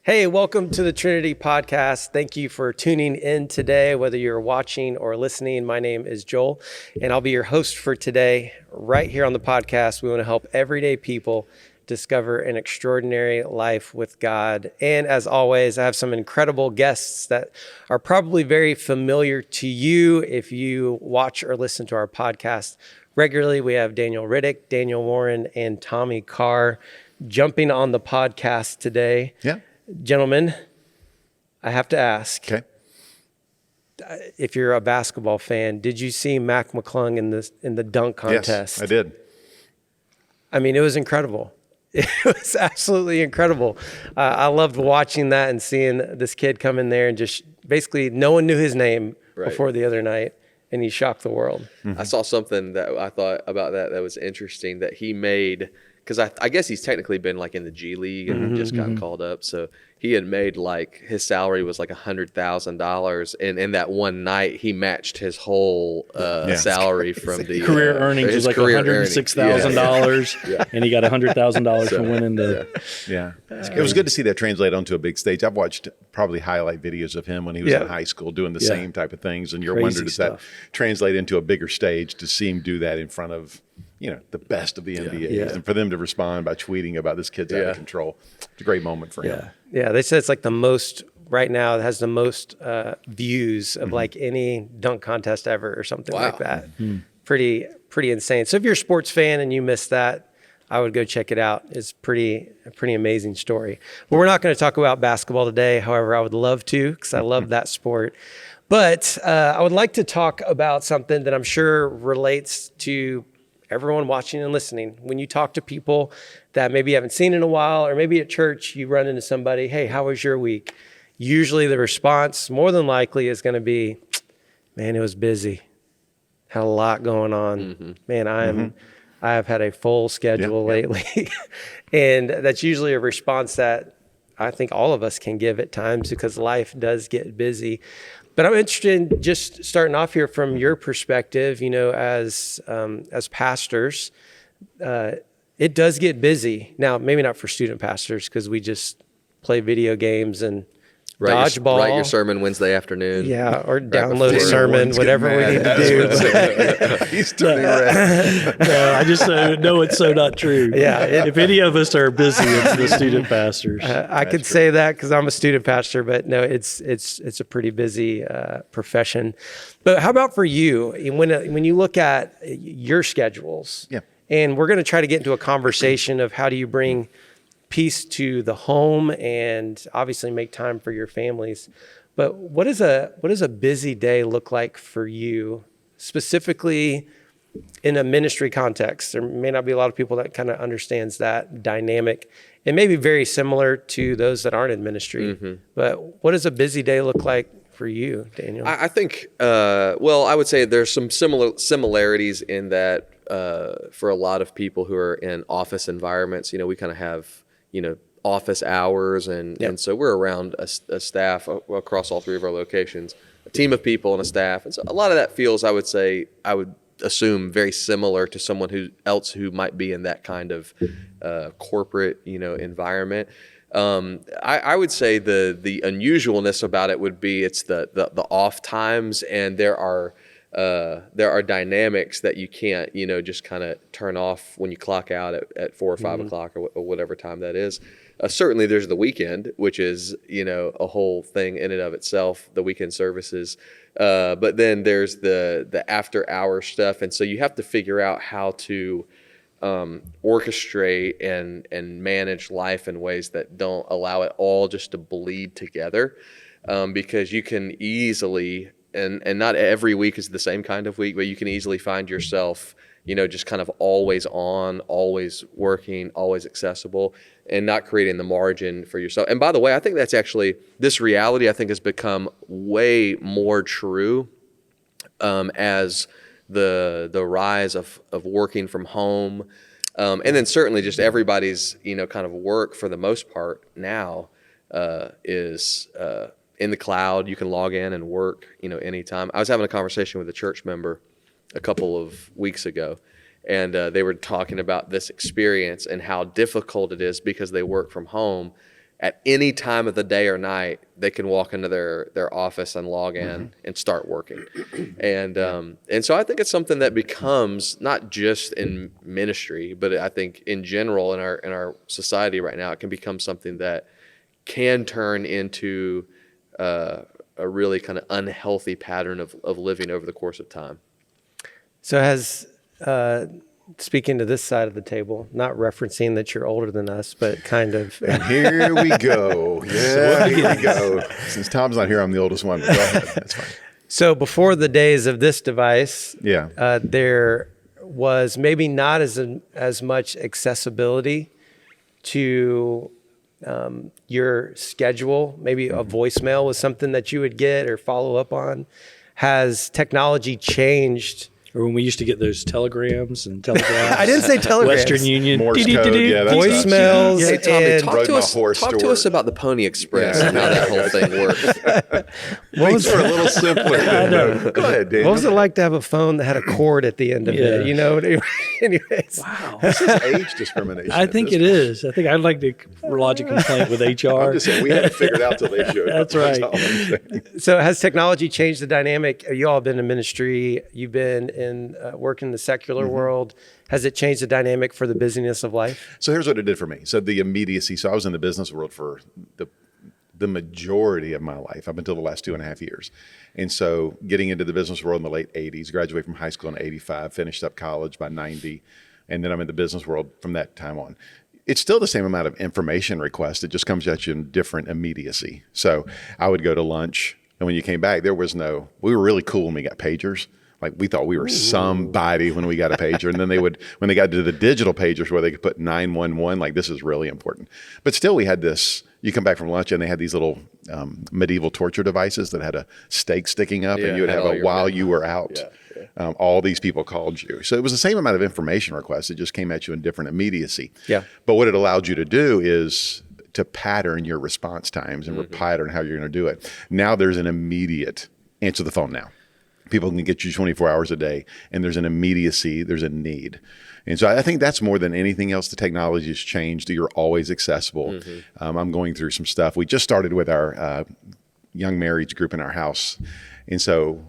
Hey, welcome to the Trinity Podcast. Thank you for tuning in today, whether you're watching or listening. My name is Joel, and I'll be your host for today. Right here on the podcast, we want to help everyday people discover an extraordinary life with God. And as always, I have some incredible guests that are probably very familiar to you if you watch or listen to our podcast regularly. We have Daniel Riddick, Daniel Warren, and Tommy Carr jumping on the podcast today. Yeah. Gentlemen, I have to ask, Okay. if you're a basketball fan, did you see Mac McClung in the dunk contest? Yes, I did. I mean, it was incredible. It was absolutely incredible. I loved watching that and seeing this kid come in there and just basically no one knew his name before the other night, and he shocked the world. I saw something that I thought about that was interesting that he made, because I guess he's technically been like in the G League and just got called up. So he had made like, his salary was like $100,000. And in that one night, he matched his whole salary from the career earnings was like $106,000, and he got $100,000 for winning the. Yeah. It was good to see that translate onto a big stage. I've watched probably highlight videos of him when he was in high school doing the same type of things. And you're wondering, does that translate into a bigger stage to see him do that in front of, the best of the NBA, and for them to respond by tweeting about this kid's out of control. It's a great moment for him. Yeah, they said it's like the most, right now, it has the most views of like any dunk contest ever or something like that. Pretty insane. So if you're a sports fan and you missed that, I would go check it out. It's a pretty amazing story. But we're not going to talk about basketball today. However, I would love to, because I love that sport. But I would like to talk about something that I'm sure relates to everyone watching and listening. When you talk to people that maybe you haven't seen in a while, or maybe at church, you run into somebody, hey, how was your week? Usually the response, more than likely, is going to be, man, it was busy. Had a lot going on. Man, I have had a full schedule lately. And that's usually a response that I think all of us can give at times, because life does get busy. But I'm interested in just starting off here from your perspective, as pastors, it does get busy. Now, maybe not for student pastors, because we just play video games and dodgeball. Write your sermon Wednesday afternoon. Yeah, or download a sermon, whatever we need to do. He's turning red. No, I just know it's so not true. Yeah, if any of us are busy, it's the student pastors. I could say that because I'm a student pastor, but no, it's a pretty busy profession. But how about for you? When you look at your schedules, and we're going to try to get into a conversation of how do you bring peace to the home and obviously make time for your families. But what does a busy day look like for you, specifically in a ministry context? There may not be a lot of people that kind of understands that dynamic. It may be very similar to those that aren't in ministry. But what does a busy day look like for you, Daniel? I think, I would say there's some similarities in that for a lot of people who are in office environments, we kind of have office hours. And so we're around a staff across all three of our locations, a team of people and a staff. And so a lot of that feels, I would assume, very similar to someone who might be in that kind of corporate, environment. I would say the unusualness about it would be it's the off times, and there are dynamics that you can't, just kind of turn off when you clock out at 4 or 5 o'clock or whatever time that is. Certainly there's the weekend, which is, a whole thing in and of itself, the weekend services. But then there's the after hour stuff. And so you have to figure out how to orchestrate and manage life in ways that don't allow it all just to bleed together. Because you can easily, and not every week is the same kind of week, but you can easily find yourself, just kind of always on, always working, always accessible, and not creating the margin for yourself. And by the way, I think that's actually, this reality I think has become way more true as the rise of working from home. And then certainly just everybody's, kind of work for the most part now is in the cloud. You can log in and work, anytime. I was having a conversation with a church member a couple of weeks ago, and they were talking about this experience and how difficult it is because they work from home. at any time of the day or night, they can walk into their office and log in and start working. And so I think it's something that becomes not just in ministry, but I think in general in our society right now, it can become something that can turn into a really kind of unhealthy pattern of living over the course of time. So speaking to this side of the table, not referencing that you're older than us, but kind of. And here we go. Yeah, here we go. Since Tom's not here, I'm the oldest one. But go ahead. That's fine. So before the days of this device, Yeah. there was maybe not as much accessibility to your schedule. Maybe a voicemail was something that you would get or follow up on. Has technology changed? Or when we used to get those telegrams and telegraphs. I didn't say telegrams. Western Union. Morse code, yeah, that's voicemails. Hey, Tommy, and talk to us about the Pony Express and how that whole thing works. Things were a little simpler. Go ahead, Daniel. what was it like to have a phone that had a cord at the end of it? You know. Anyways, Wow. This is age discrimination. I think it is. I think I'd like to lodge a complaint with HR. I'm just saying we haven't figured out till they showed up. That's right. all I'm saying. So has technology changed the dynamic? You all have been in ministry. You've been in work in the secular world. Has it changed the dynamic for the busyness of life? So here's what it did for me. So the immediacy. So I was in the business world for the majority of my life, up until the last 2.5 years. And so getting into the business world in the late 80s, graduated from high school in 85, finished up college by 90, and then I'm in the business world from that time on. It's still the same amount of information request. It just comes at you in different immediacy. So I would go to lunch, and when you came back, we were really cool when we got pagers. Like we thought we were somebody when we got a pager. And then when they got to the digital pagers where they could put 911, like this is really important. But still we had this, you come back from lunch and they had these little medieval torture devices that had a stake sticking up and you would have while you were out. All these people called you. So it was the same amount of information requests. It just came at you in different immediacy. Yeah. But what it allowed you to do is to pattern your response times and pattern how you're going to do it. Now there's an immediate answer the phone now. People can get you 24 hours a day, and there's an immediacy, there's a need. And so I think that's more than anything else. The technology has changed. You're always accessible. I'm going through some stuff. We just started with our young marrieds group in our house. And so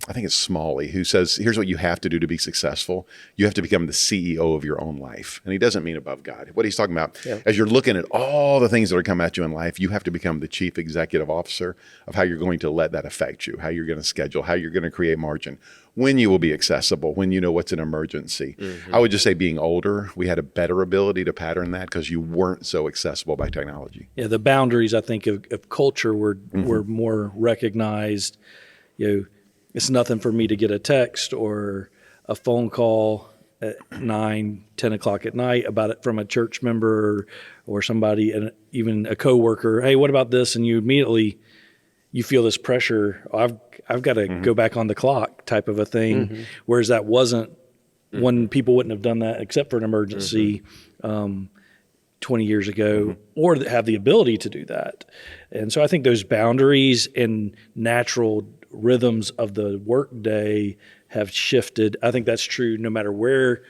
I think it's Smalley who says, here's what you have to do to be successful. You have to become the CEO of your own life. And he doesn't mean above God. What he's talking about, as you're looking at all the things that are coming at you in life, you have to become the chief executive officer of how you're going to let that affect you, how you're going to schedule, how you're going to create margin, when you will be accessible, when you know what's an emergency. I would just say being older, we had a better ability to pattern that because you weren't so accessible by technology. Yeah, the boundaries, I think, of culture were more recognized. It's nothing for me to get a text or a phone call at 9, 10 o'clock at night about it from a church member or somebody, and even a coworker. Hey, what about this? And you immediately, you feel this pressure. I've got to go back on the clock type of a thing. Whereas that wasn't when people wouldn't have done that except for an emergency 20 years ago, or have the ability to do that. And so I think those boundaries and natural rhythms of the workday have shifted. I think that's true no matter where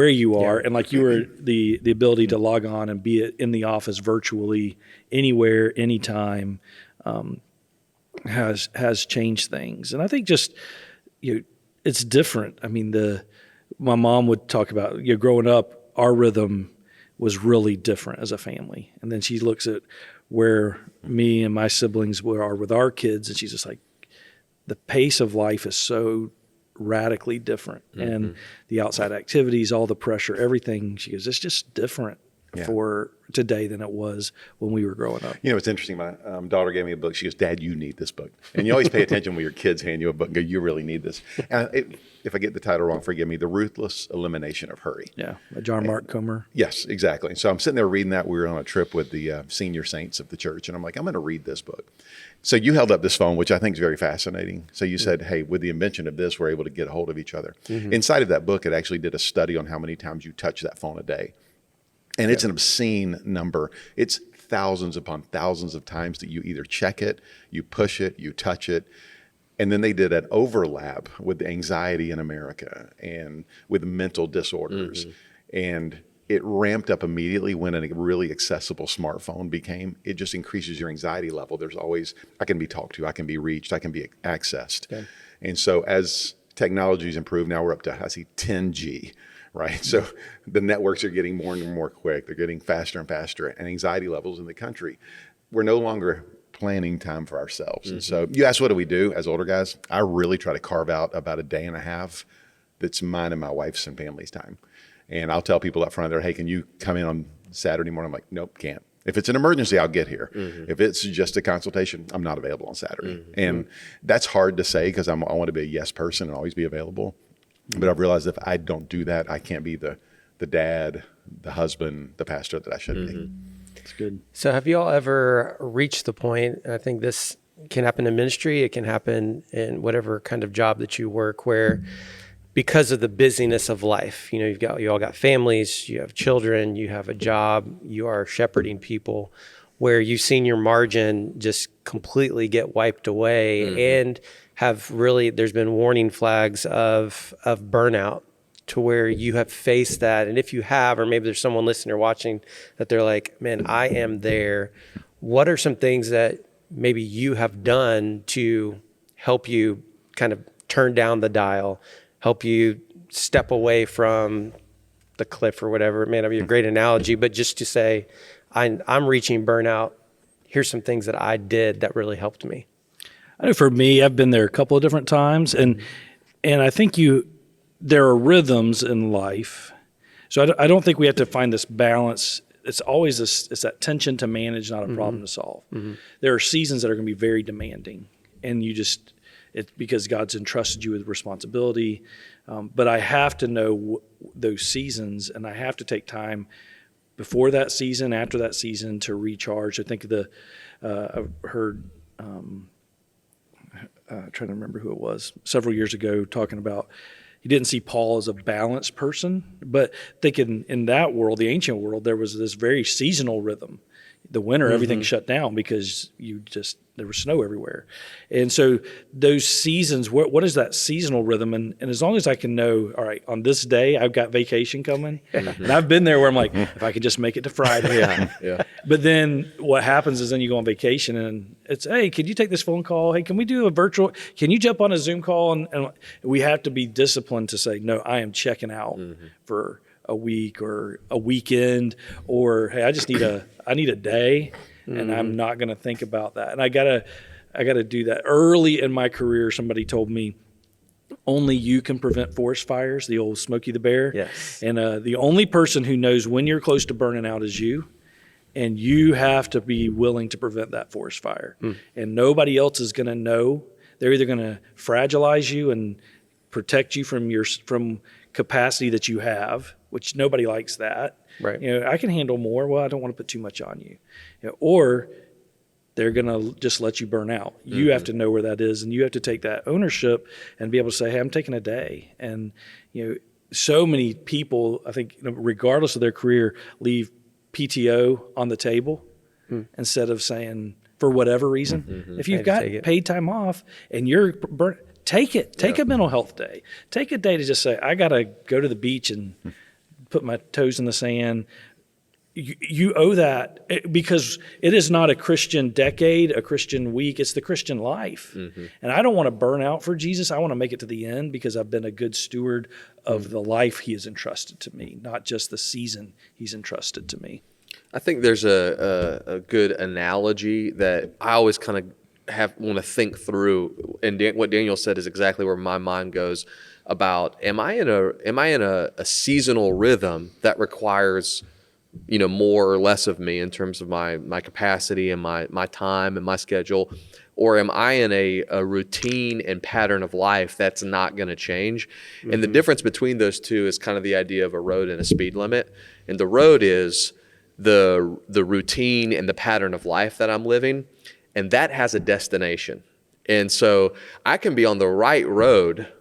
you are. And like you were, the ability to log on and be in the office virtually anywhere, anytime, has changed things. And I think just it's different. I mean, my mom would talk about growing up, our rhythm was really different as a family. And then she looks at where me and my siblings are with our kids, and she's just like, the pace of life is so radically different. And the outside activities, all the pressure, everything, she goes, it's just different for today than it was when we were growing up. It's interesting. My daughter gave me a book. She goes, Dad, you need this book. And you always pay attention when your kids hand you a book and go, you really need this. And if I get the title wrong, forgive me, The Ruthless Elimination of Hurry. Yeah, John Mark Comer. Yes, exactly. So I'm sitting there reading that. We were on a trip with the senior saints of the church, and I'm like, I'm going to read this book. So you held up this phone, which I think is very fascinating. So you said, hey, with the invention of this, we're able to get a hold of each other. Inside of that book, it actually did a study on how many times you touch that phone a day. And it's an obscene number. It's thousands upon thousands of times that you either check it, you push it, you touch it. And then they did an overlap with the anxiety in America and with mental disorders. And it ramped up immediately when a really accessible smartphone became. It just increases your anxiety level. There's always, I can be talked to, I can be reached, I can be accessed. Okay. And so as technology's improved, now we're up to, I see 10G, right? So the networks are getting more and more quick. They're getting faster and faster, and anxiety levels in the country. We're no longer planning time for ourselves. And so you ask, what do we do as older guys? I really try to carve out about a day and a half that's mine and my wife's and family's time. And I'll tell people up front there, hey, can you come in on Saturday morning? I'm like, nope, can't. If it's an emergency, I'll get here. If it's just a consultation, I'm not available on Saturday. And that's hard to say because I want to be a yes person and always be available. But I've realized if I don't do that, I can't be the dad, the husband, the pastor that I should be. That's good. So have you all ever reached the point, and I think this can happen in ministry, it can happen in whatever kind of job that you work, where because of the busyness of life, you all got families, you have children, you have a job, you are shepherding people, where you've seen your margin just completely get wiped away, and have really, there's been warning flags of burnout, to where you have faced that. And if you have, or maybe there's someone listening or watching that they're like, man, I am there. What are some things that maybe you have done to help you kind of turn down the dial, help you step away from the cliff or whatever? It may not be a great analogy, but just to say, I'm reaching burnout. Here's some things that I did that really helped me. I know for me, I've been there a couple of different times, and I think there are rhythms in life. So I don't think we have to find this balance. It's always it's that tension to manage, not a problem to solve. There are seasons that are going to be very demanding, and it's because God's entrusted you with responsibility. But I have to know those seasons, and I have to take time before that season, after that season, to recharge. I think I've heard, trying to remember who it was, several years ago, talking about he didn't see Paul as a balanced person, but thinking in that world, the ancient world, there was this very seasonal rhythm. The winter, everything shut down because there was snow everywhere. And so those seasons, what is that seasonal rhythm? And as long as I can know, all right, on this day, I've got vacation coming. And I've been there where I'm like, if I could just make it to Friday. Yeah. But then what happens is then you go on vacation and it's, hey, can you take this phone call? Hey, can we do a virtual, can you jump on a Zoom call? And we have to be disciplined to say, no, I am checking out for a week or a weekend, or hey, I need a day, and I'm not going to think about that. And I gotta do that. Early in my career, somebody told me only you can prevent forest fires, the old Smokey the Bear. Yes. And the only person who knows when you're close to burning out is you, and you have to be willing to prevent that forest fire. And nobody else is going to know. They're either going to fragilize you and protect you from capacity that you have, which nobody likes that. Right. I can handle more. Well, I don't want to put too much on you. Or they're going to just let you burn out. You have to know where that is, and you have to take that ownership and be able to say, hey, I'm taking a day. And, so many people, I think, regardless of their career, leave PTO on the table instead of saying, for whatever reason, if you've got paid time off and you're burnt, take it. Take a mental health day. Take a day to just say, I got to go to the beach and put my toes in the sand. You owe that, because it is not a Christian decade, a Christian week. It's the Christian life. And I don't want to burn out for Jesus. I want to make it to the end because I've been a good steward of the life he has entrusted to me, not just the season he's entrusted to me. I think there's a good analogy that I always kind of want to think through, and what Daniel said is exactly where my mind goes about, am I in a seasonal rhythm that requires more or less of me in terms of my capacity and my time and my schedule, or am I in a routine and pattern of life that's not going to change? And the difference between those two is kind of the idea of a road and a speed limit. And the road is the routine and the pattern of life that I'm living, and that has a destination. And so I can be on the right road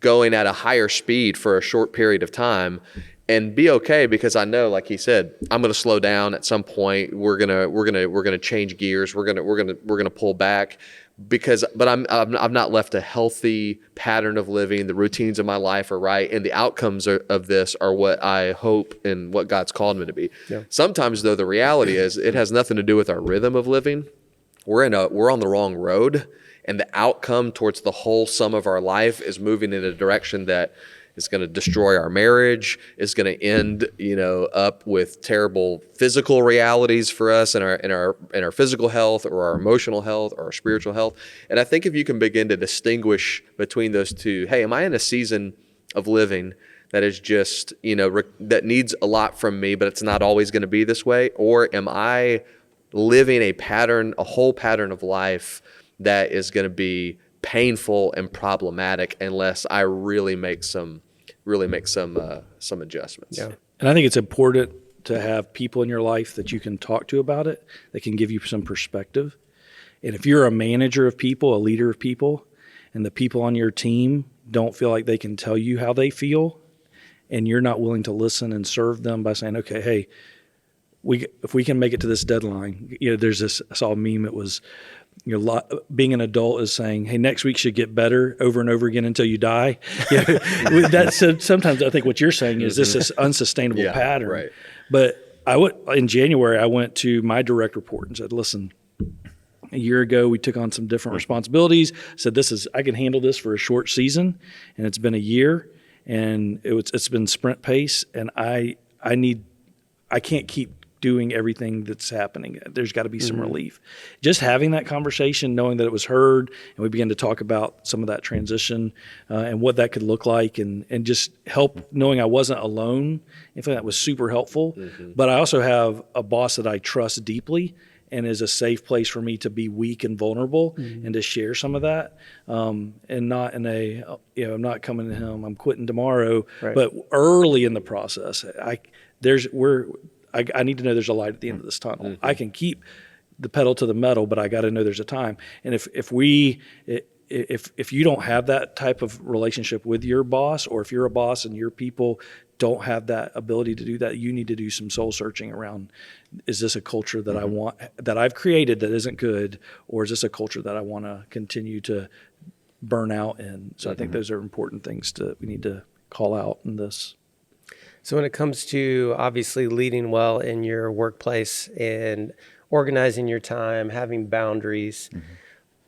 going at a higher speed for a short period of time, and be okay, because I know, like he said, I'm going to slow down at some point. We're gonna change gears. We're gonna pull back, but I've not left a healthy pattern of living. The routines of my life are right, and the outcomes of this are what I hope and what God's called me to be. Yeah. Sometimes, though, the reality is it has nothing to do with our rhythm of living. We're on the wrong road, and the outcome towards the whole sum of our life is moving in a direction that is going to destroy our marriage, is going to end, up with terrible physical realities for us in our physical health, or our emotional health, or our spiritual health. And I think if you can begin to distinguish between those two, hey, am I in a season of living that is just, that needs a lot from me, but it's not always going to be this way? Or am I living a whole pattern of life that is going to be painful and problematic unless I really make some adjustments. Yeah. And I think it's important to have people in your life that you can talk to about it, that can give you some perspective. And if you're a manager of people, a leader of people, and the people on your team don't feel like they can tell you how they feel, and you're not willing to listen and serve them by saying, okay, hey, if we can make it to this deadline, there's this, I saw a meme, it was, being an adult is saying, hey, next week should get better over and over again until you die. Sometimes I think what you're saying is this is unsustainable pattern. Right. But in January, I went to my direct report and said, listen, a year ago, we took on some different responsibilities, said I can handle this for a short season. And it's been a year, and it's been sprint pace. And I can't keep doing everything that's happening. There's got to be some relief. Just having that conversation, knowing that it was heard, and we began to talk about some of that transition and what that could look like, and just help knowing I wasn't alone. I think that was super helpful. But I also have a boss that I trust deeply and is a safe place for me to be weak and vulnerable and to share some of that, and not in I'm not coming to him, I'm quitting tomorrow, right. But early in the process, I need to know there's a light at the end of this tunnel. I can keep the pedal to the metal, but I got to know there's a time. And if you don't have that type of relationship with your boss, or if you're a boss and your people don't have that ability to do that, you need to do some soul searching around, is this a culture that I want, that I've created that isn't good, or is this a culture that I want to continue to burn out in? So I think those are important things we need to call out in this. So when it comes to obviously leading well in your workplace and organizing your time, having boundaries,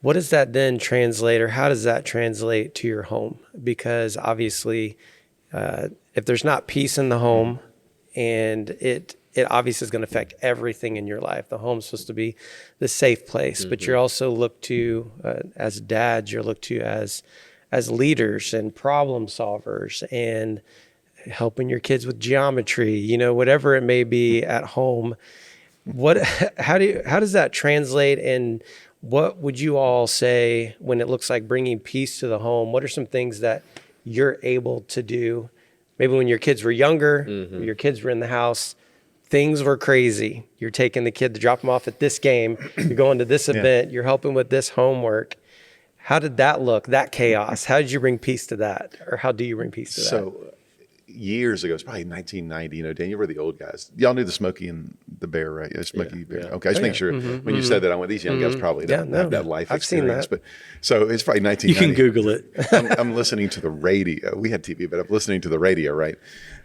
what does that then translate, or how does that translate to your home? Because obviously, if there's not peace in the home, and it obviously is going to affect everything in your life. The home's supposed to be the safe place, but you're also looked to as dads, you're looked to as leaders and problem solvers, and helping your kids with geometry, whatever it may be at home. How does that translate, and what would you all say when it looks like bringing peace to the home? What are some things that you're able to do? Maybe when your kids were younger, your kids were in the house, things were crazy. You're taking the kid to drop them off at this game, you're going to this event, you're helping with this homework. How did that look, that chaos? How did you bring peace to that? Or how do you bring peace to that? So years ago, it's probably 1990, Dan, you were the old guys. Y'all knew the Smokey and the Bear, right? Smokey Bear. Okay, I just make sure when you said that, I went, these young guys probably don't have that life experience. But so it's probably 1990. You can Google it. I'm listening to the radio. We had TV, but I'm listening to the radio, right?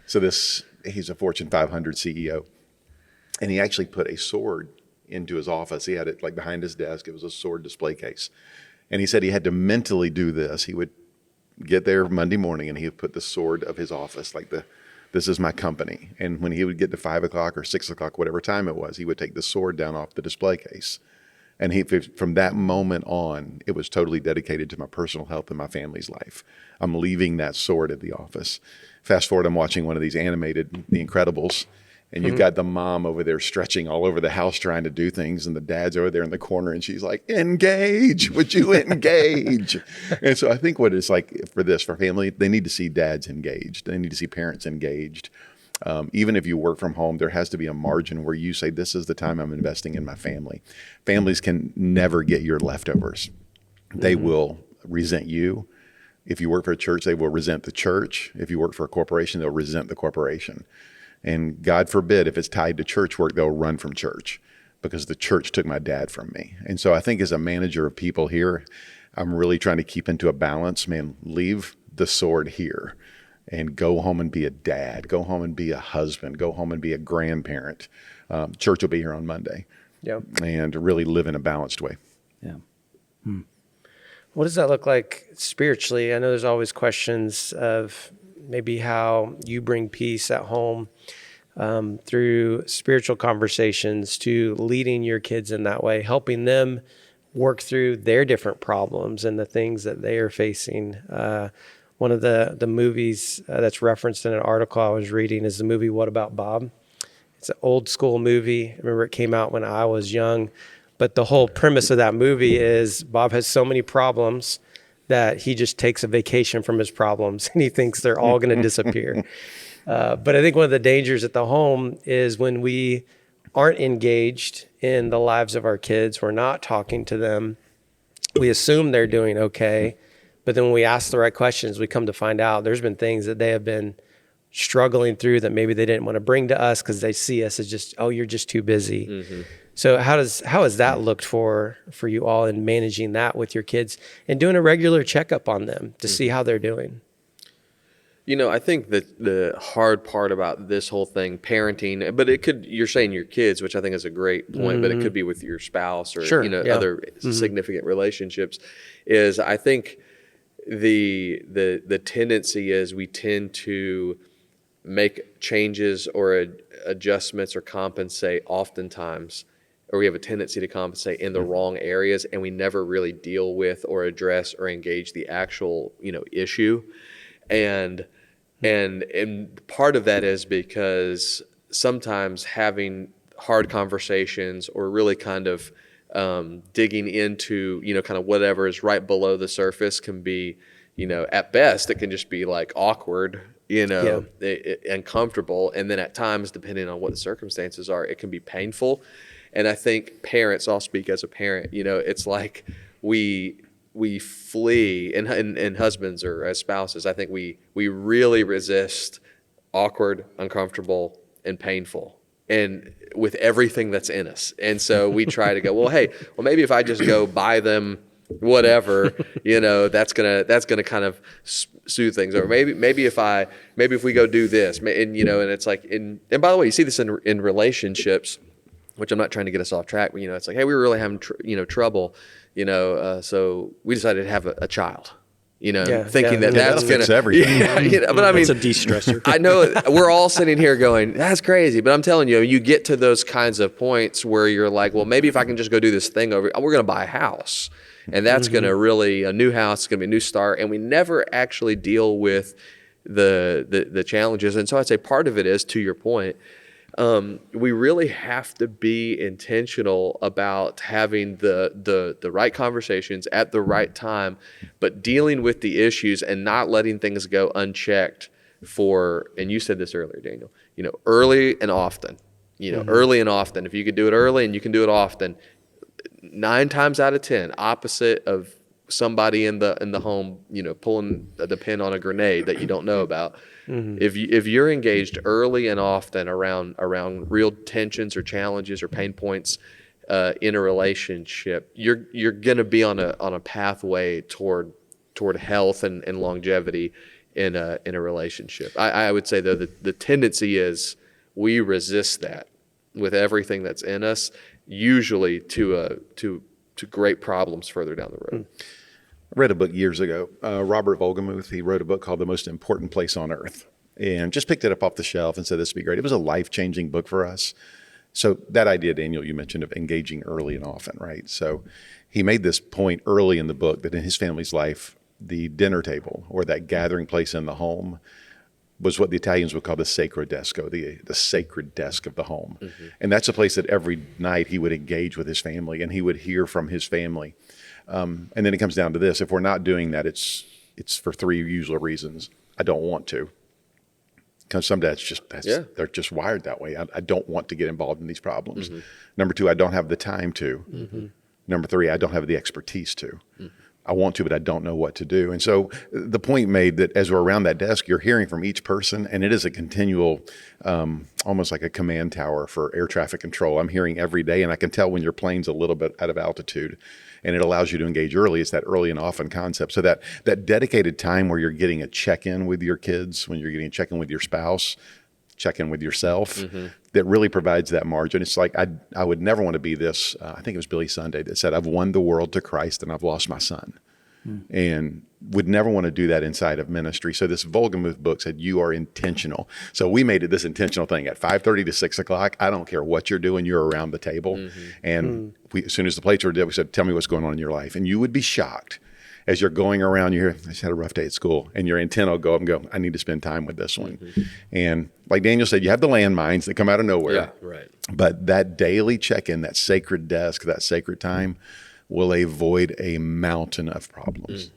So he's a Fortune 500 CEO, and he actually put a sword into his office. He had it like behind his desk. It was a sword display case. And he said he had to mentally do this. He would get there Monday morning, and he would put the sword of his office, this is my company. And when he would get to 5 o'clock or 6 o'clock, whatever time it was, he would take the sword down off the display case. And from that moment on, it was totally dedicated to my personal health and my family's life. I'm leaving that sword at the office. Fast forward, I'm watching one of these animated, The Incredibles, and you've got the mom over there stretching all over the house trying to do things, and the dad's over there in the corner, and she's like, engage, would you engage? And so I think what it's like for family, they need to see dads engaged. They need to see parents engaged. Even if you work from home, there has to be a margin where you say, this is the time I'm investing in my family. Families can never get your leftovers. They will resent you. If you work for a church, they will resent the church. If you work for a corporation, they'll resent the corporation. And God forbid, if it's tied to church work, they'll run from church because the church took my dad from me. And so I think as a manager of people here, I'm really trying to keep into a balance. Man, leave the sword here and go home and be a dad. Go home and be a husband. Go home and be a grandparent. Church will be here on Monday. Yeah. And really live in a balanced way. Yeah. What does that look like spiritually? I know there's always questions of maybe how you bring peace at home through spiritual conversations to leading your kids in that way, helping them work through their different problems and the things that they are facing. One of the movies that's referenced in an article I was reading is the movie What About Bob? It's an old school movie. I remember it came out when I was young. But the whole premise of that movie is Bob has so many problems that he just takes a vacation from his problems and he thinks they're all going to disappear. But I think one of the dangers at the home is when we aren't engaged in the lives of our kids, we're not talking to them, we assume they're doing okay. But then when we ask the right questions, we come to find out there's been things that they have been struggling through that maybe they didn't want to bring to us because they see us as just, oh, you're just too busy. Mm-hmm. So how has that looked for you all in managing that with your kids and doing a regular checkup on them to see how they're doing? I think that the hard part about this whole thing, parenting, but you're saying your kids, which I think is a great point, but it could be with your spouse or, other significant relationships, is I think the tendency is we tend to make changes or adjustments or compensate oftentimes, or we have a tendency to compensate in the wrong areas, and we never really deal with or address or engage the actual, issue. And part of that is because sometimes having hard conversations or really kind of digging into, kind of whatever is right below the surface can be, at best, it can just be like awkward, uncomfortable. And then at times, depending on what the circumstances are, it can be painful. And I think parents, I'll speak as a parent, it's like we flee, and husbands or as spouses, I think we really resist awkward, uncomfortable, and painful, and with everything that's in us. And so we try to go, well, maybe if I just go buy them whatever, that's gonna kind of soothe things. Or maybe if we go do this, and and it's like, and by the way, you see this in relationships, which I'm not trying to get us off track, but it's like, hey, we were really having trouble, so we decided to have a child, thinking that's going to everything. But I mean, it's a de-stressor. I know we're all sitting here going, that's crazy. But I'm telling you, you get to those kinds of points where you're like, well, maybe if I can just go do this thing we're going to buy a house, and that's going to really, a new house, it's going to be a new start. And we never actually deal with the challenges. And so I'd say part of it is, to your point, we really have to be intentional about having the right conversations at the right time, but dealing with the issues and not letting things go unchecked and you said this earlier, Daniel, early and often, early and often. If you could do it early and you can do it often, 9 times out of 10, opposite of somebody in the home, pulling the pin on a grenade that you don't know about. Mm-hmm. If you're engaged early and often around real tensions or challenges or pain points in a relationship, you're going to be on a pathway toward health and longevity in a relationship. I would say though the tendency is we resist that with everything that's in us, usually to great problems further down the road. I read a book years ago. Robert Volgemuth, he wrote a book called The Most Important Place on Earth, and just picked it up off the shelf and said, this would be great. It was a life-changing book for us. So that idea, Daniel, you mentioned of engaging early and often, right? So he made this point early in the book that in his family's life, the dinner table or that gathering place in the home was what the Italians would call the sacrodesco, the sacred desk of the home. Mm-hmm. And that's a place that every night he would engage with his family and he would hear from his family. And then it comes down to this: if we're not doing that, it's for 3 usual reasons. I don't want to, because some dads they're just wired that way. I don't want to get involved in these problems. Mm-hmm. Number 2, I don't have the time to. Mm-hmm. Number 3, I don't have the expertise to. Mm-hmm. I want to, but I don't know what to do. And so the point made that as we're around that desk, you're hearing from each person, and it is a continual, almost like a command tower for air traffic control. I'm hearing every day, and I can tell when your plane's a little bit out of altitude, and it allows you to engage early. It's that early and often concept. So that dedicated time where you're getting a check-in with your kids, when you're getting a check-in with your spouse, check-in with yourself, that really provides that margin. It's like I would never want to be this. I think it was Billy Sunday that said, "I've won the world to Christ and I've lost my son," and would never want to do that inside of ministry. So this Volgamuth book said, you are intentional. So we made it this intentional thing at 5:30 to 6 o'clock. I don't care what you're doing. You're around the table. And as soon as the plates were dead, we said, tell me what's going on in your life. And you would be shocked as you're going around, you hear, I just had a rough day at school, and your antenna will go up and go, I need to spend time with this one. And like Daniel said, you have the landmines that come out of nowhere. Yeah, right. But that daily check-in, that sacred desk, that sacred time will avoid a mountain of problems.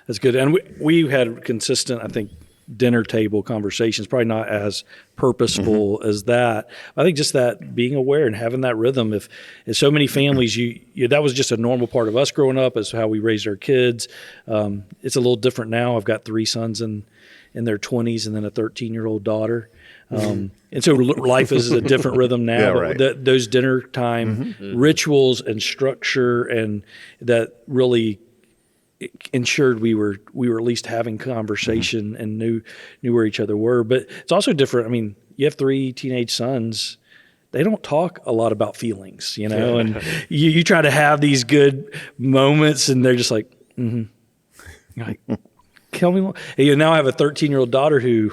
That's good. And we had consistent, I think, dinner table conversations, probably not as purposeful as that. I think just that being aware and having that rhythm. If so many families, you that was just a normal part of us growing up, is how we raised our kids. It's a little different now. I've got 3 sons in their 20s and then a 13-year-old daughter. And so life is a different rhythm now. Yeah, but right. Those dinner time rituals and structure, and that really ensured we were at least having conversation and knew where each other were. But it's also different. I mean, you have 3 teenage sons. They don't talk a lot about feelings, and you try to have these good moments, and they're just like, like, tell me more. And now I have a 13-year-old daughter who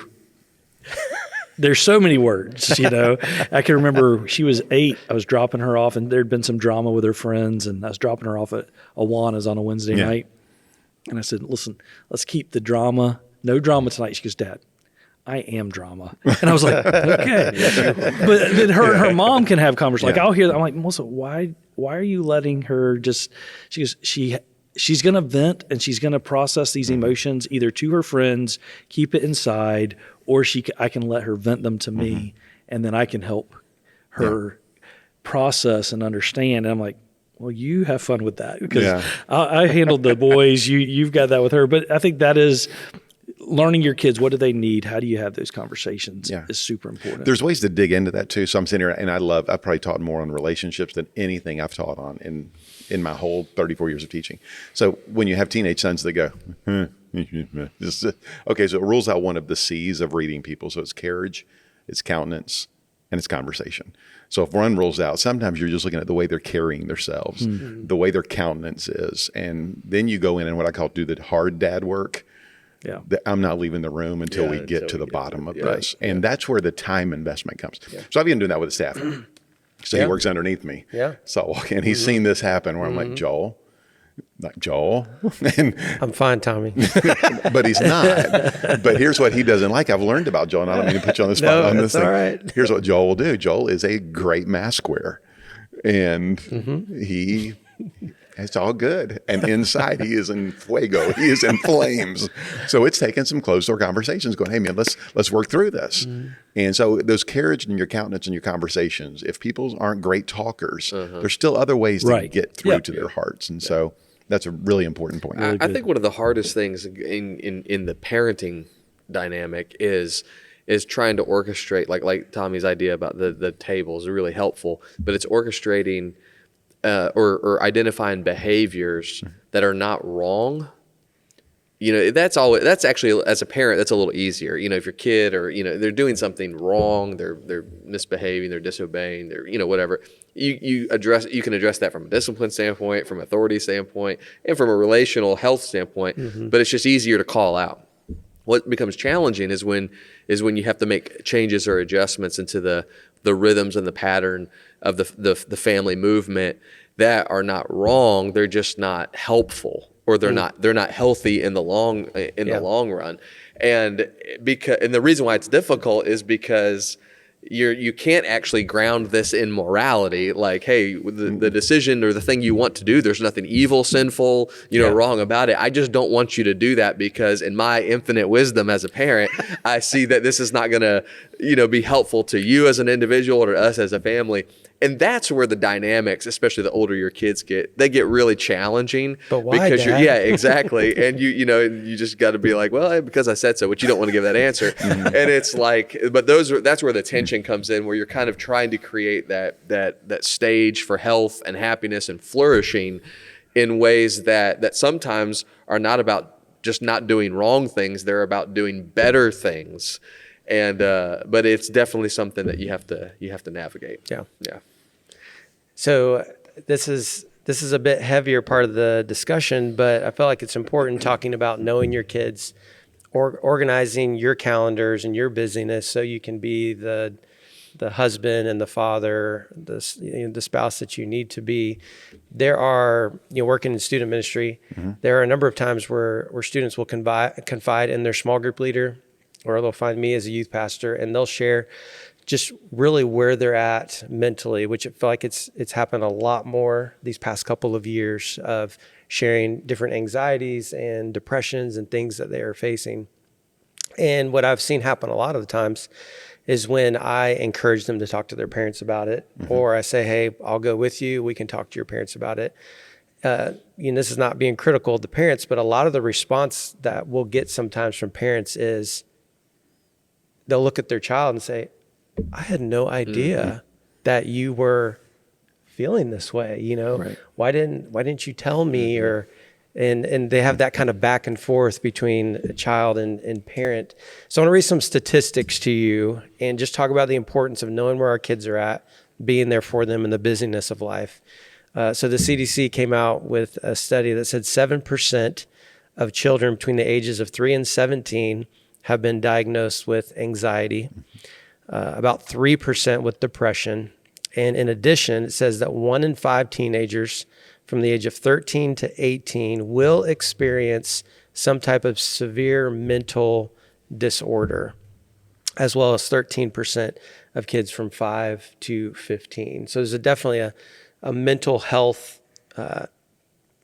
there's so many words, I can remember she was 8. I was dropping her off, and there'd been some drama with her friends, and I was dropping her off at Awana's on a Wednesday night. And I said, listen, let's keep the drama. No drama tonight. She goes, Dad, I am drama. And I was like, okay. But then her mom can have conversations. Like I'll hear that. I'm like, Melissa, why are you letting her just, she goes, she's going to vent and she's going to process these emotions either to her friends, keep it inside, or I can let her vent them to me, and then I can help her process and understand. And I'm like, well, you have fun with that, because I handled the boys. You've got that with her. But I think that is learning your kids. What do they need? How do you have those conversations is super important. There's ways to dig into that too. So I'm sitting here, and I've probably taught more on relationships than anything I've taught on in my whole 34 years of teaching. So when you have teenage sons that go, okay, so it rules out one of the C's of reading people. So it's carriage, it's countenance, and it's conversation. So if one rules out, sometimes you're just looking at the way they're carrying themselves, the way their countenance is. And then you go in and what I call do the hard dad work. Yeah, I'm not leaving the room until we get to the bottom of this. And that's where the time investment comes. So I've been doing that with the staff. So he works underneath me. So I walk in, he's seen this happen where I'm like, Joel. And I'm fine, Tommy. But he's not. But here's what he doesn't like. I've learned about Joel, and I don't mean to put you on the spot on this thing. All right. Here's what Joel will do. Joel is a great mask wearer. And it's all good. And inside he is in fuego. He is in flames. So it's taking some closed door conversations going, hey man, let's work through this. And so those carriage in your countenance and your conversations, if people aren't great talkers, there's still other ways to get through to their hearts. And so that's a really important point. I think one of the hardest things in the parenting dynamic is trying to orchestrate, like Tommy's idea about the tables are really helpful, but it's orchestrating or identifying behaviors that are not wrong. That's actually, as a parent, that's a little easier. If your kid or, they're doing something wrong, they're misbehaving, they're disobeying, they're, whatever, you can address that from a discipline standpoint, from authority standpoint, and from a relational health standpoint, but it's just easier to call out. What becomes challenging is when you have to make changes or adjustments into the rhythms and the pattern of the family movement that are not wrong, they're just not helpful, or they're not healthy in the long run. And the reason why it's difficult is because you can't actually ground this in morality. Like, hey, the decision or the thing you want to do, there's nothing evil, sinful, wrong about it. I just don't want you to do that because in my infinite wisdom as a parent, I see that this is not going to, be helpful to you as an individual or to us as a family. And that's where the dynamics, especially the older your kids get, they get really challenging. But why, because Dad? yeah, exactly. And you just got to be like, well, because I said so, but you don't want to give that answer. And it's like, but that's where the tension comes in, where you're kind of trying to create that stage for health and happiness and flourishing in ways that sometimes are not about just not doing wrong things. They're about doing better things. And but it's definitely something that you have to navigate. Yeah. Yeah. So this is a bit heavier part of the discussion, but I feel like it's important talking about knowing your kids, or organizing your calendars and your busyness so you can be the husband and the father, the spouse that you need to be. There are, working in student ministry, there are a number of times where students will confide in their small group leader, or they'll find me as a youth pastor, and they'll share just really where they're at mentally, which I feel like it's happened a lot more these past couple of years, of sharing different anxieties and depressions and things that they are facing. And what I've seen happen a lot of the times is when I encourage them to talk to their parents about it, or I say, hey, I'll go with you, we can talk to your parents about it. This is not being critical of the parents, but a lot of the response that we'll get sometimes from parents is they'll look at their child and say, I had no idea that you were feeling this way. Right. Why didn't you tell me? And they have that kind of back and forth between a child and parent. So I want to read some statistics to you and just talk about the importance of knowing where our kids are at, being there for them in the busyness of life. So the CDC came out with a study that said 7% of children between the ages of 3 and 17 have been diagnosed with anxiety, about 3% with depression. And in addition, it says that 1 in 5 teenagers from the age of 13 to 18 will experience some type of severe mental disorder, as well as 13% of kids from 5 to 15. So there's definitely a mental health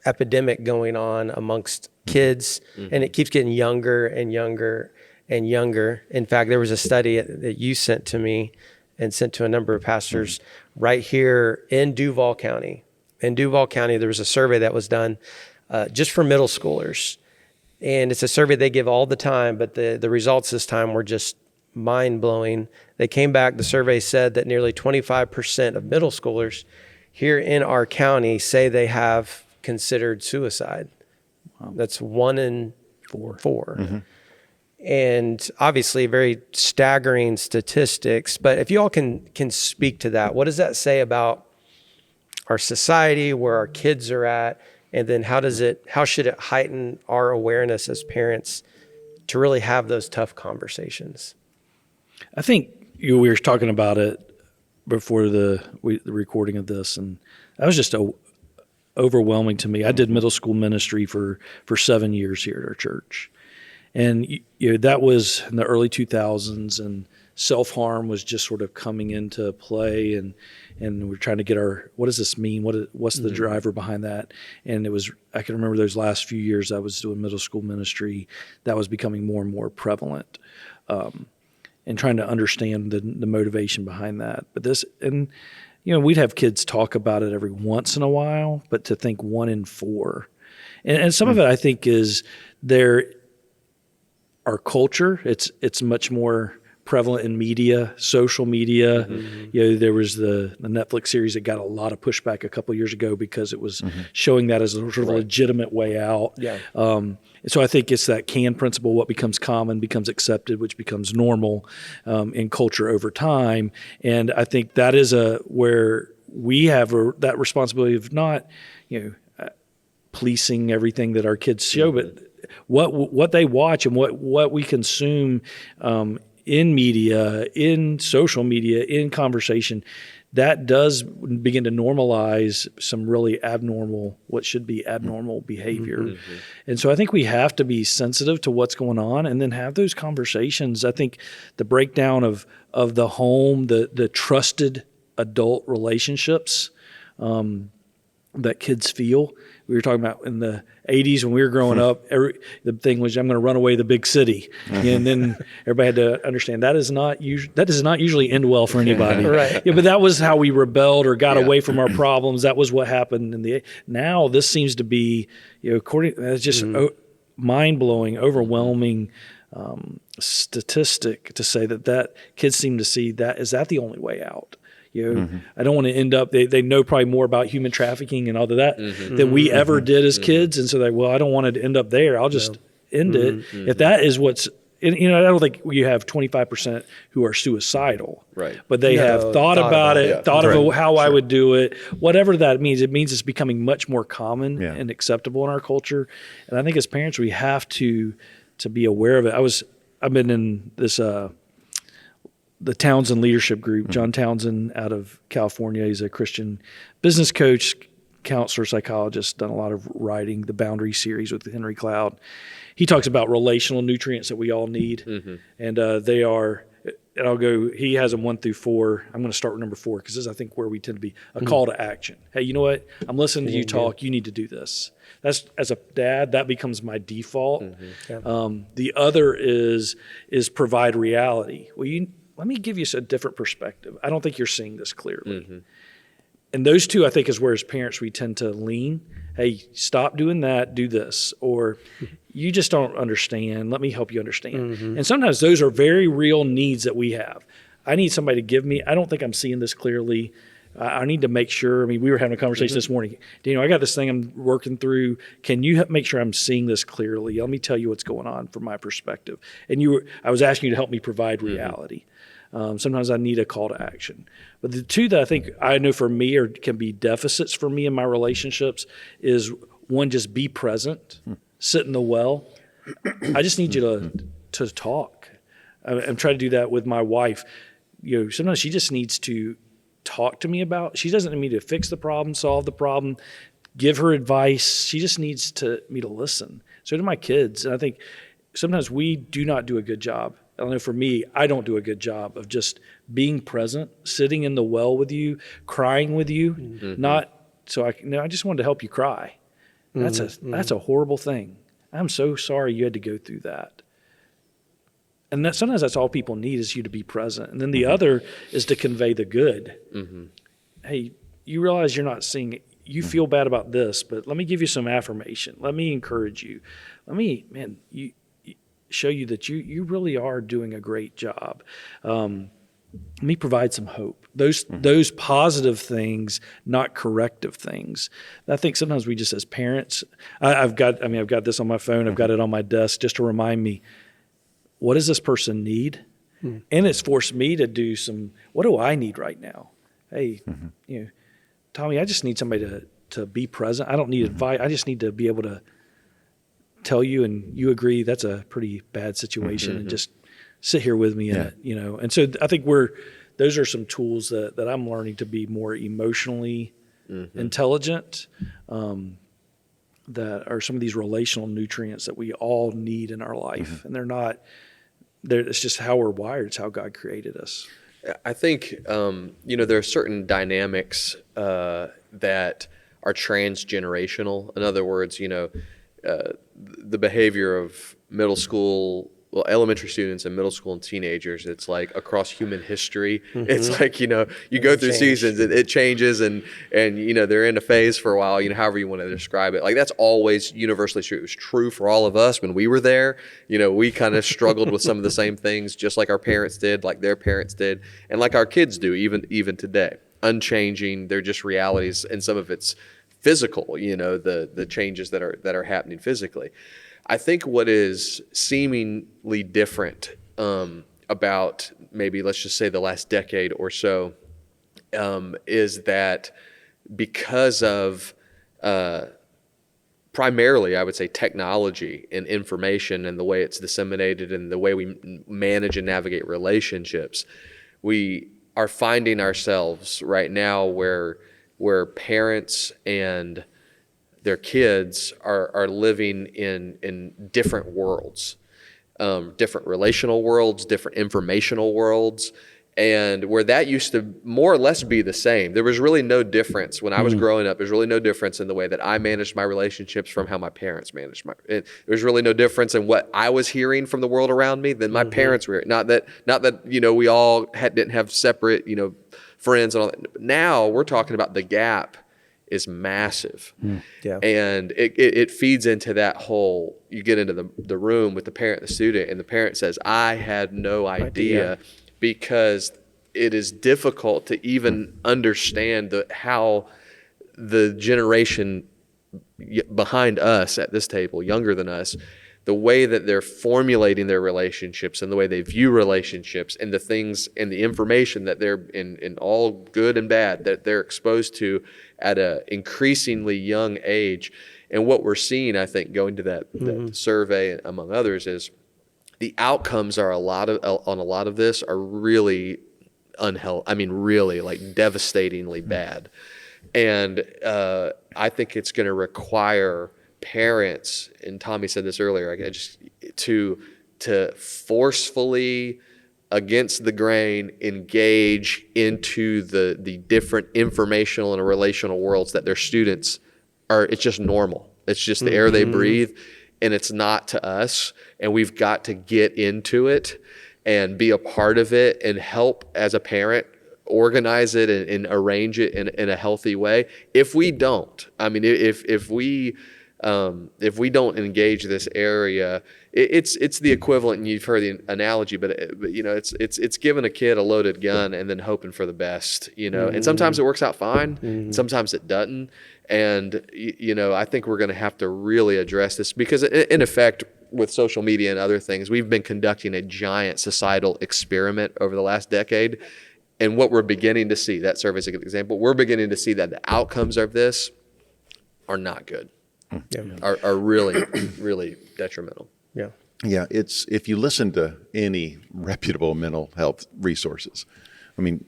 epidemic going on amongst kids, and it keeps getting younger and younger and younger. In fact, there was a study that you sent to me and sent to a number of pastors right here in Duval County. In Duval County, there was a survey that was done just for middle schoolers. And it's a survey they give all the time, but the results this time were just mind-blowing. They came back, the survey said that nearly 25% of middle schoolers here in our county say they have considered suicide. Wow. That's 1 in 4. And obviously very staggering statistics. But if you all can speak to that, what does that say about our society, where our kids are at, and then how should it heighten our awareness as parents to really have those tough conversations? I think we were talking about it before the recording of this, and that was just overwhelming to me. I did middle school ministry for 7 years here at our church. And that was in the early 2000s, and self-harm was just sort of coming into play, and we're trying to get what does this mean? What's the driver behind that? And I can remember those last few years I was doing middle school ministry, that was becoming more and more prevalent, and trying to understand the motivation behind that. But we'd have kids talk about it every once in a while, but to think 1 in 4, and some of it I think is our culture. It's much more prevalent in media, social media. There was the Netflix series that got a lot of pushback a couple of years ago because it was showing that as a sort of legitimate way out. Yeah. So I think it's that can principle: what becomes common becomes accepted, which becomes normal in culture over time. And I think that is where we have that responsibility of not, policing everything that our kids show, but what they watch and what we consume in media, in social media, in conversation, that does begin to normalize some really what should be abnormal behavior. And so I think we have to be sensitive to what's going on and then have those conversations. I think the breakdown of the home, the trusted adult relationships, that kids feel. We were talking about in the 80s when we were growing up, the thing was, I'm going to run away to the big city. And then everybody had to understand that does not usually end well for anybody. Right. Yeah, but that was how we rebelled or got away from our problems. That was what happened now this seems to be, it's just mind-blowing, overwhelming statistic to say that kids seem to see that. Is that the only way out? I don't want to end up, they know probably more about human trafficking and all of that than we ever did as kids. And so I don't want it to end up there. I'll just end it. If that is what's, I don't think you have 25% who are suicidal, right? But they have thought about it, thought of how I would do it, whatever that means. It means it's becoming much more common and acceptable in our culture. And I think as parents, we have to be aware of it. I've been in this, the Townsend Leadership Group. John Townsend out of California. He's a Christian business coach, counselor, psychologist, done a lot of writing, the Boundary series with Henry Cloud. He talks about relational nutrients that we all need. And they are, and he has them 1 through 4. I'm going to start with number 4 because this is, I think, where we tend to be a call to action. Hey, you know what? I'm listening to you talk. You need to do this. That's, as a dad, that becomes my default. The other is provide reality. Well, let me give you a different perspective. I don't think you're seeing this clearly. And those two, I think, is where as parents we tend to lean. Hey, stop doing that, do this. Or you just don't understand. Let me help you understand. And sometimes those are very real needs that we have. I need somebody to give me, I don't think I'm seeing this clearly. I need to make sure. I mean, we were having a conversation this morning. Daniel, I got this thing I'm working through. Can you make sure I'm seeing this clearly? Let me tell you what's going on from my perspective. And I was asking you to help me provide reality. Sometimes I need a call to action. But the two that I think I know for me can be deficits for me in my relationships is one, just be present, sit in the well. I just need you to talk. I'm trying to do that with my wife. Sometimes she just needs to talk to me about. She doesn't need me to fix the problem, solve the problem, give her advice. She just needs me to listen. So do my kids. And I think sometimes we do not do a good job. I know for me, I don't do a good job of just being present, sitting in the well with you, crying with you. I just wanted to help you cry. That's a horrible thing. I'm so sorry you had to go through that. And sometimes that's all people need is you to be present. And then the other is to convey the good. Hey, you realize you're not seeing it. You feel bad about this, but let me give you some affirmation. Let me encourage you. Let me show you that you really are doing a great job. Let me provide some hope. Those positive things, not corrective things. I think sometimes we just as parents, I've got this on my phone. I've got it on my desk just to remind me, what does this person need? And it's forced me to do what do I need right now? Hey, Tommy, I just need somebody to be present. I don't need advice. I just need to be able to tell you and you agree that's a pretty bad situation and just sit here with me in it, And so I think those are some tools that I'm learning to be more emotionally intelligent, that are some of these relational nutrients that we all need in our life. And it's just how we're wired. It's how God created us. I think, there are certain dynamics that are transgenerational. In other words, the behavior of elementary students and middle school and teenagers, it's like across human history. It's like, you go through seasons, it changes and they're in a phase for a while, however you want to describe it. Like that's always universally true. It was true for all of us when we were there. We kind of struggled with some of the same things, just like our parents did, like their parents did, and like our kids do even today. Unchanging, they're just realities, and some of it's physical, the changes that are happening physically. I think what is seemingly different about maybe, let's just say, the last decade or so is that because of primarily, I would say, technology and information and the way it's disseminated and the way we manage and navigate relationships, we are finding ourselves right now where parents and their kids are living in different worlds, different relational worlds, different informational worlds, And where that used to more or less be the same, there was really no difference when I was growing up. There's really no difference in the way that I managed my relationships from how my parents managed there's really no difference in what I was hearing from the world around me than my parents were. Not that we all didn't have separate friends and all that. Now we're talking about the gap is massive. Yeah. And it feeds into that whole, you get into the room with the parent and the student, and the parent says, I had no idea. Because it is difficult to even understand how the generation behind us at this table, younger than us, the way that they're formulating their relationships and the way they view relationships and the things and the information that they're in all good and bad that they're exposed to at an increasingly young age. And what we're seeing, I think, going to that survey, among others, is the outcomes are on a lot of this are really unhealthy. I mean, really like devastatingly bad. And I think it's going to require parents, and Tommy said this earlier, to forcefully, against the grain, engage into the different informational and relational worlds that their students are. It's just normal. It's just the air they breathe. And it's not to us, and we've got to get into it and be a part of it and help as a parent organize it and arrange it in a healthy way. If we don't, I mean, if we don't engage this area, it's the equivalent, and you've heard the analogy, but it's giving a kid a loaded gun and then hoping for the best, and sometimes it works out fine, and sometimes it doesn't. And, I think we're going to have to really address this because in effect, with social media and other things, we've been conducting a giant societal experiment over the last decade. And what we're beginning to see, that survey is a good example, we're beginning to see that the outcomes of this are not good, are really, really detrimental. Yeah. Yeah, it's if you listen to any reputable mental health resources, I mean,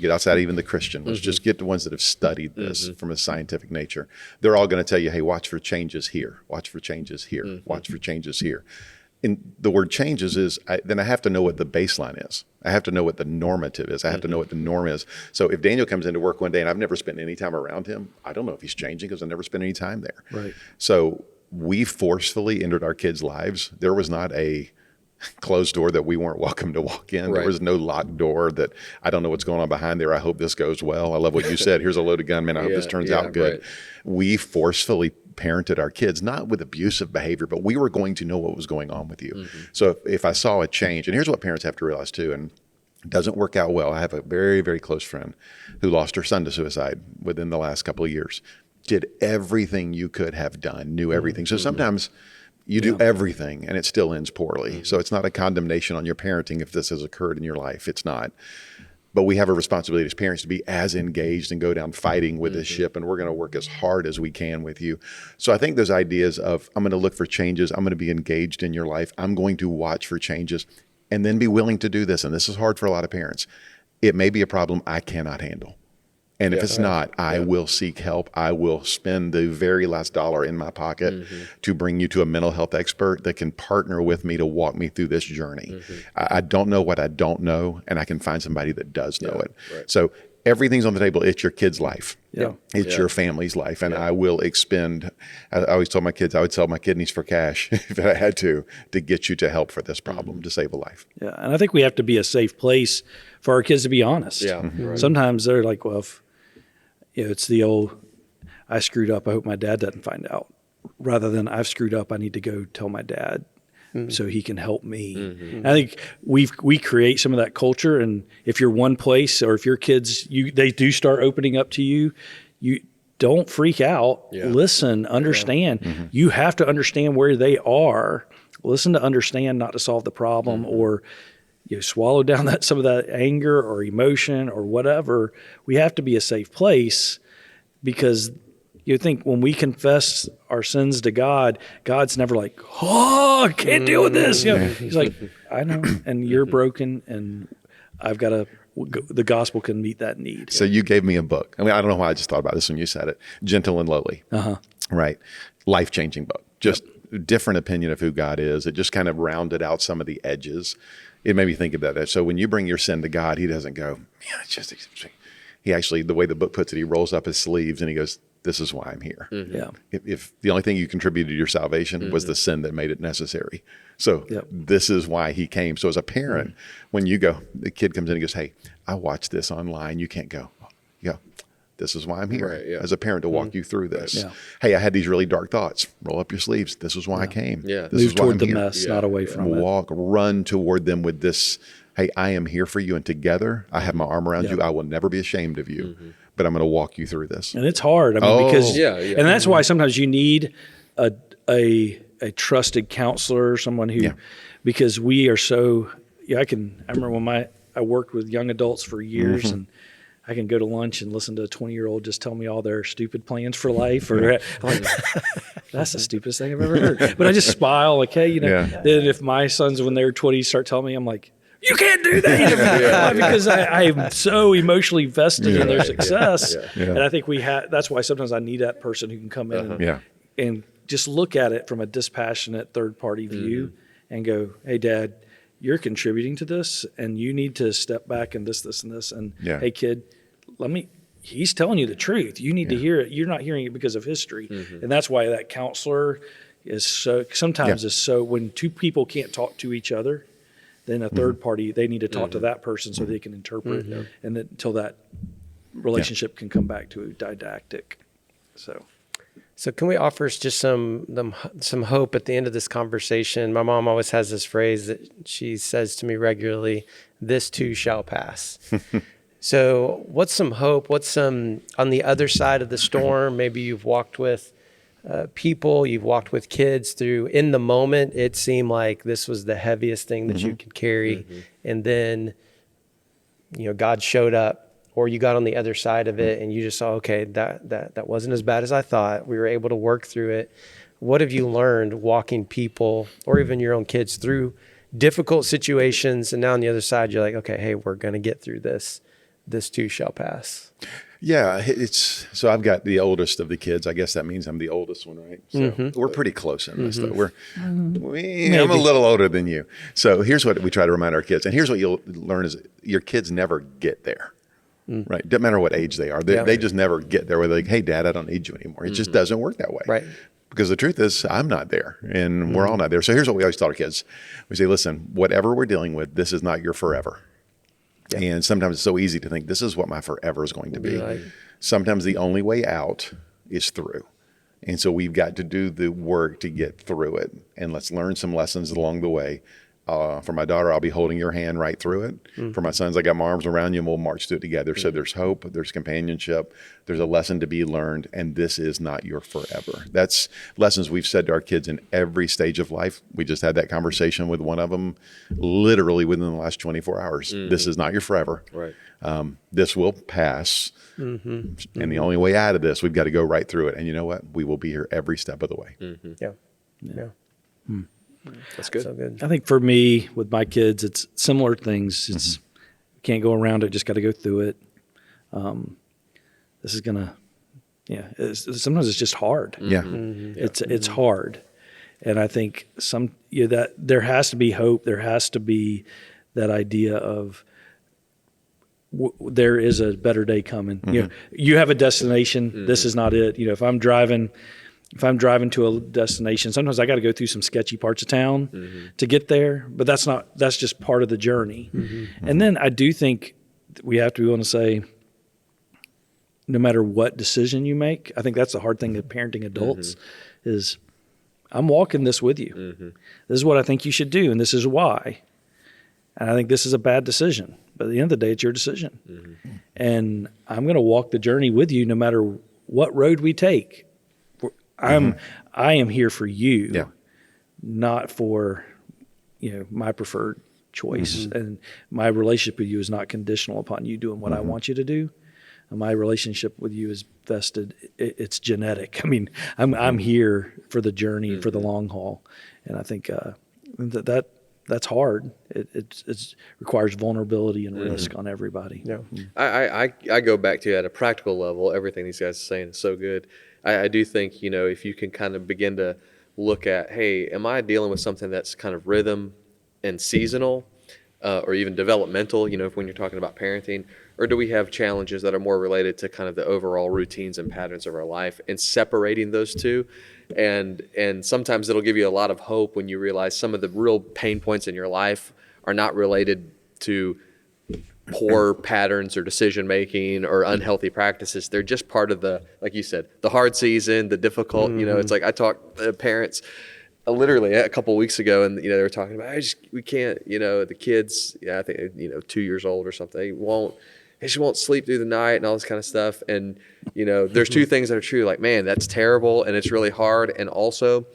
get outside even the Christian ones, just get the ones that have studied this from a scientific nature. They're all going to tell you, hey, watch for changes here, watch for changes here, watch for changes here. And the word changes is, then I have to know what the baseline is. I have to know what the normative is. I have to know what the norm is. So if Daniel comes into work one day and I've never spent any time around him, I don't know if he's changing because I've never spent any time there. Right. So we forcefully entered our kids' lives. There was not a closed door that we weren't welcome to walk in. Right. There was no locked door that I don't know what's going on behind there. I hope this goes well. I love what you said. Here's a loaded gun, man. I hope this turns out good. Right. We forcefully parented our kids, not with abusive behavior, but we were going to know what was going on with you. So if I saw a change, and here's what parents have to realize too, and it doesn't work out well. I have a very, very close friend who lost her son to suicide within the last couple of years. Did everything you could have done, knew everything. So sometimes you do everything and it still ends poorly. So it's not a condemnation on your parenting if this has occurred in your life. It's not. But we have a responsibility as parents to be as engaged and go down fighting with this ship, and we're going to work as hard as we can with you. So I think those ideas of I'm going to look for changes, I'm going to be engaged in your life, I'm going to watch for changes, and then be willing to do this. And this is hard for a lot of parents. It may be a problem I cannot handle. And if it's not, I will seek help. I will spend the very last dollar in my pocket to bring you to a mental health expert that can partner with me to walk me through this journey. I don't know what I don't know, and I can find somebody that does know it. Right. So everything's on the table. It's your kid's life. It's your family's life. And I will expend, I always told my kids, I would sell my kidneys for cash if I had to get you to help for this problem, to save a life. Yeah. And I think we have to be a safe place for our kids to be honest. Yeah. Right. Sometimes they're like, well, it's the old, I screwed up, I hope my dad doesn't find out. Rather than I've screwed up, I need to go tell my dad so he can help me. I think we create some of that culture, and if you're one place or if your kids, they do start opening up to you, you don't freak out. Listen, understand. You have to understand where they are. Listen to understand, not to solve the problem or swallow down some of that anger or emotion or whatever. We have to be a safe place, because you think when we confess our sins to God, God's never like, oh, I can't deal with this. He's like, I know, and you're broken, and I've got to, the gospel can meet that need. So you gave me a book. I mean, I don't know why I just thought about this when you said it. Gentle and Lowly. Right. Life-changing book. Just different opinion of who God is. It just kind of rounded out some of the edges. It made me think about that. So when you bring your sin to God, he doesn't go, yeah, it's just, he actually, the way the book puts it, he rolls up his sleeves and he goes, this is why I'm here. Yeah. If the only thing you contributed to your salvation was the sin that made it necessary. So this is why he came. So as a parent, when you go, the kid comes in and goes, hey, I watched this online. You can't go. You go, this is why I'm here. Right, yeah. As a parent to walk you through this. Yeah. Hey, I had these really dark thoughts. Roll up your sleeves. This is why I came. Yeah. This Move is why toward I'm the here. mess, not away from it. Walk, run toward them with this. Hey, I am here for you. And together I have my arm around you. I will never be ashamed of you, but I'm going to walk you through this. And it's hard. I mean, because, Yeah. and that's why sometimes you need a trusted counselor, someone who, because we are so, I remember when I worked with young adults for years and I can go to lunch and listen to a 20-year-old just tell me all their stupid plans for life. Or I'm like, that's the stupidest thing I've ever heard. But I just smile, like, hey, Then if my sons, when they're 20, start telling me, I'm like, you can't do that because I am so emotionally vested in their success. And I think that's why sometimes I need that person who can come in and just look at it from a dispassionate third-party view and go, hey, Dad, you're contributing to this and you need to step back and this, and this. And hey, kid, he's telling you the truth. You need to hear it. You're not hearing it because of history. And that's why that counselor is sometimes when two people can't talk to each other, then a third party, they need to talk to that person so they can interpret and then, until that relationship can come back to a didactic. So can we offer just some hope at the end of this conversation? My mom always has this phrase that she says to me regularly, this too shall pass. So what's some hope? What's some on the other side of the storm? Maybe you've walked with people, you've walked with kids through, in the moment, it seemed like this was the heaviest thing that you could carry. And then, God showed up, or you got on the other side of it and you just saw, okay, that wasn't as bad as I thought. We were able to work through it. What have you learned walking people or even your own kids through difficult situations? And now on the other side, you're like, okay, hey, we're going to get through this. This too shall pass. Yeah, so I've got the oldest of the kids. I guess that means I'm the oldest one, right? So we're pretty close in this, though. I'm a little older than you. So here's what we try to remind our kids. And here's what you'll learn is your kids never get there. Right. Doesn't matter what age they are. They just never get there where they're like, hey, Dad, I don't need you anymore. It just doesn't work that way. Right. Because the truth is, I'm not there and we're all not there. So here's what we always tell our kids. We say, listen, whatever we're dealing with, this is not your forever. Yeah. And sometimes it's so easy to think this is what my forever is going to be. Right. Sometimes the only way out is through. And so we've got to do the work to get through it. And let's learn some lessons along the way. For my daughter, I'll be holding your hand right through it. For my sons, I got my arms around you and we'll march through it together. So there's hope, there's companionship, there's a lesson to be learned, and this is not your forever. That's lessons we've said to our kids in every stage of life. We just had that conversation with one of them literally within the last 24 hours. This is not your forever. Right. This will pass. And the only way out of this, we've got to go right through it. And you know what? We will be here every step of the way. Yeah. That's good. So good. I think for me, with my kids, it's similar things. It's can't go around it, just got to go through it. This is gonna, sometimes it's just hard. It's hard, and I think that there has to be hope. There has to be that idea of there is a better day coming. You have a destination. This is not it. If I'm driving to a destination, sometimes I got to go through some sketchy parts of town to get there, but that's just part of the journey. And then I do think we have to be willing to say, no matter what decision you make, I think that's the hard thing of parenting adults is I'm walking this with you. This is what I think you should do. And this is why. And I think this is a bad decision, but at the end of the day, it's your decision. And I'm going to walk the journey with you no matter what road we take. I am here for you, not for, my preferred choice. And my relationship with you is not conditional upon you doing what I want you to do. And my relationship with you is vested. It's genetic. I mean, I'm here for the journey, for the long haul. And I think that's hard. It requires vulnerability and risk on everybody. Yeah. I go back to at a practical level, everything these guys are saying is so good. I do think, if you can kind of begin to look at, hey, am I dealing with something that's kind of rhythm and seasonal, or even developmental, when you're talking about parenting, or do we have challenges that are more related to kind of the overall routines and patterns of our life, and separating those two. And sometimes it'll give you a lot of hope when you realize some of the real pain points in your life are not related to poor patterns or decision making or unhealthy practices. They're just part of the, like you said, the hard season, the difficult, it's like I talked to parents literally a couple of weeks ago, and they were talking about, we can't, the kids, I think 2 years old or something, they just won't sleep through the night and all this kind of stuff. And there's two things that are true. Like, man, that's terrible, and it's really hard. And also,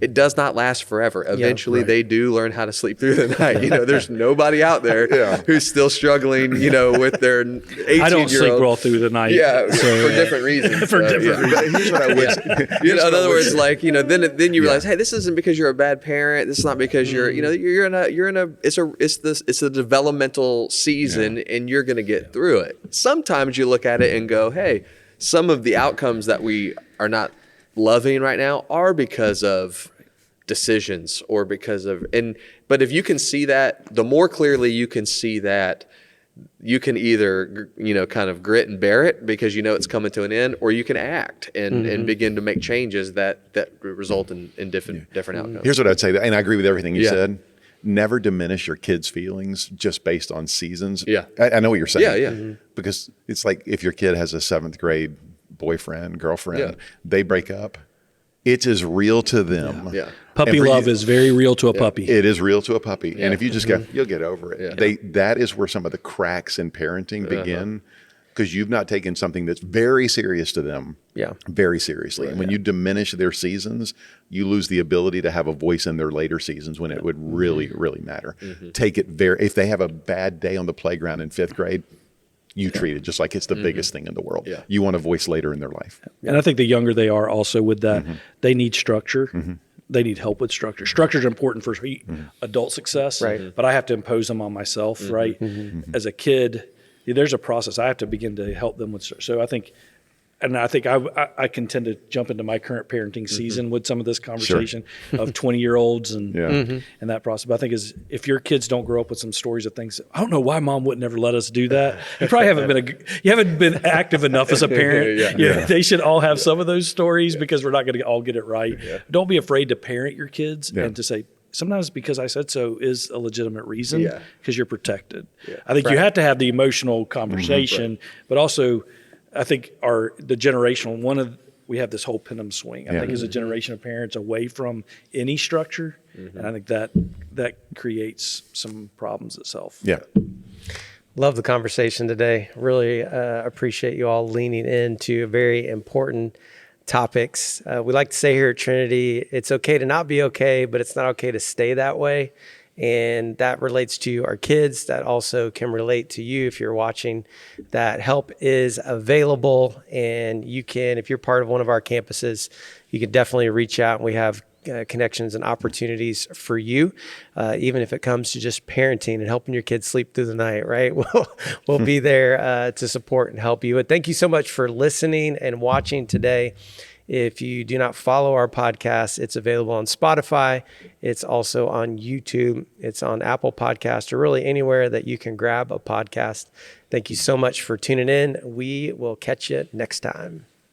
it does not last forever. Eventually, they do learn how to sleep through the night. There's nobody out there who's still struggling, with their 18-year-old. I don't sleep well through the night. Yeah, for different reasons. For different reasons. But here's what I would say. In other words, like, then you realize, hey, this isn't because you're a bad parent. This is not because you're it's a developmental season, and you're going to get through it. Sometimes you look at it and go, hey, some of the outcomes that we are not loving right now are because of decisions or because of, but if you can see that, the more clearly you can see that, you can either, kind of grit and bear it because it's coming to an end, or you can act and begin to make changes that result in different outcomes. Here's what I'd say, and I agree with everything you said. Never diminish your kids' feelings just based on seasons. Yeah. I know what you're saying. Yeah, yeah. Because it's like if your kid has a 7th grade boyfriend, girlfriend, they break up, it's as real to them. Yeah. Puppy love is very real to a puppy. It is real to a puppy. Yeah. And if you just you'll get over it. Yeah. That is where some of the cracks in parenting begin, because you've not taken something that's very serious to them very seriously. And when you diminish their seasons, you lose the ability to have a voice in their later seasons when it would really, really matter. Take it if they have a bad day on the playground in 5th grade, you treat it just like it's the biggest thing in the world. Yeah. You want a voice later in their life. And I think the younger they are also with that, they need structure. They need help with structure. Structure is important for adult success, but I have to impose them on myself, right? As a kid, there's a process. I have to begin to help them with. So I think I can tend to jump into my current parenting season with some of this conversation of 20-year-olds and that process. But I think if your kids don't grow up with some stories of things, I don't know why mom wouldn't ever let us do that. You probably haven't been active enough as a parent. They should all have some of those stories because we're not going to all get it right. Don't be afraid to parent your kids and to say, sometimes because I said so is a legitimate reason because you're protected. I think you have to have the emotional conversation, but also I think the generational we have this whole pendulum swing. I think as a generation of parents away from any structure, and I think that creates some problems itself. Yeah. Love the conversation today. Really appreciate you all leaning into very important topics. We like to say here at Trinity, it's okay to not be okay, but it's not okay to stay that way. And that relates to our kids. That also can relate to you if you're watching. That help is available, and you can, if you're part of one of our campuses, you can definitely reach out, and we have connections and opportunities for you, even if it comes to just parenting and helping your kids sleep through the night, right? We'll be there to support and help you. But thank you so much for listening and watching today. If you do not follow our podcast, it's available on Spotify. It's also on YouTube. It's on Apple Podcast, or really anywhere that you can grab a podcast. Thank you so much for tuning in. We will catch you next time.